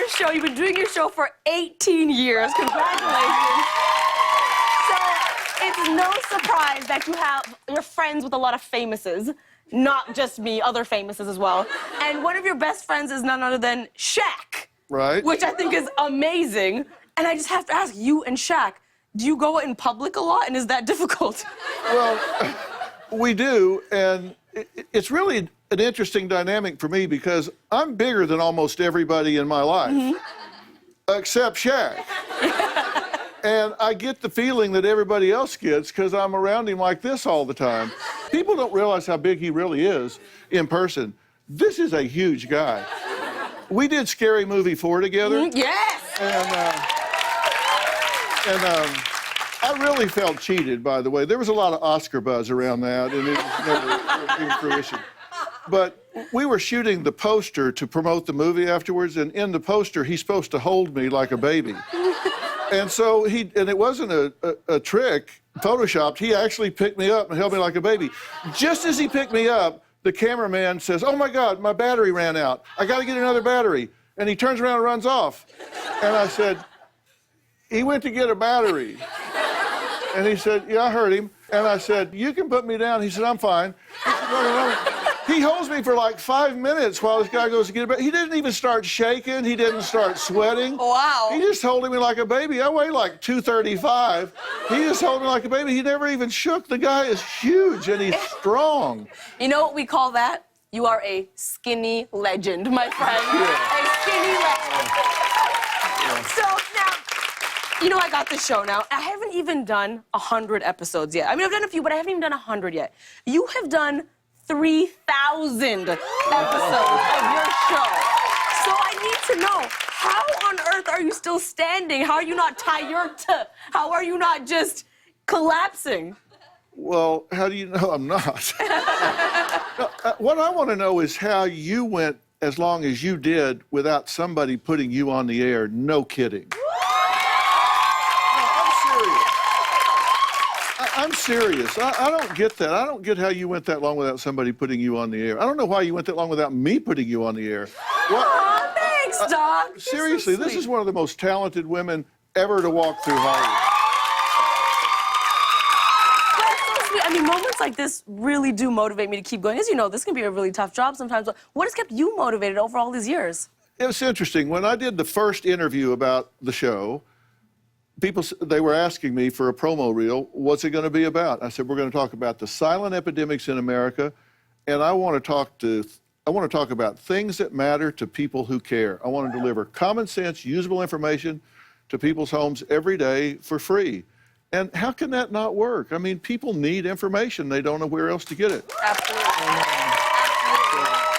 your show. You've been doing your show for 18 years. Congratulations. So it's no surprise that you're friends with a lot of famouses. Not just me, other famouses as well. And one of your best friends is none other than Shaq. Right. Which I think is amazing. And I just have to ask, you and Shaq, do you go in public a lot, and is that difficult? Well, we do, and it's really an interesting dynamic for me because I'm bigger than almost everybody in my life, except Shaq. And I get the feeling that everybody else gets because I'm around him like this all the time. People don't realize how big he really is in person. This is a huge guy. We did Scary Movie 4 together. Yes! And I really felt cheated, by the way. There was a lot of Oscar buzz around that, and it never came to fruition. But we were shooting the poster to promote the movie afterwards, and in the poster, he's supposed to hold me like a baby. And so and it wasn't a trick, photoshopped. He actually picked me up and held me like a baby. Just as he picked me up, the cameraman says, "Oh my God, my battery ran out. I got to get another battery." And he turns around and runs off. And I said, "He went to get a battery." And he said, "Yeah, I heard him." And I said, "You can put me down." He said, "I'm fine." He said, "No." He holds me for like 5 minutes while this guy goes to get a battery. He didn't even start shaking. He didn't start sweating. Wow. He just holding me like a baby. I weigh like 235. He just held me like a baby. He never even shook. The guy is huge and he's strong. You know what we call that? You are a skinny legend, my friend. Yeah. A skinny legend. So now, you know I got this show now. I haven't even done 100 episodes yet. I mean, I've done a few, but I haven't even done 100 yet. You have done 3,000 episodes of your show. So I need to know, how on earth are you still standing? How are you not tired? How are you not just collapsing? Well, how do you know I'm not? What I want to know is how you went as long as you did without somebody putting you on the air. No kidding. I'm serious. I don't get that. I don't get how you went that long without somebody putting you on the air. I don't know why you went that long without me putting you on the air. Aw, thanks, Doc. Seriously, so this is one of the most talented women ever to walk through Hollywood. That's so sweet. I mean, moments like this really do motivate me to keep going. As you know, this can be a really tough job sometimes. But what has kept you motivated over all these years? It was interesting. When I did the first interview about the show, they were asking me for a promo reel, what's it going to be about? I said, we're going to talk about the silent epidemics in America, and I want to talk about things that matter to people who care. I want to deliver common sense, usable information to people's homes every day for free. And how can that not work? I mean, people need information. They don't know where else to get it. Absolutely. Absolutely.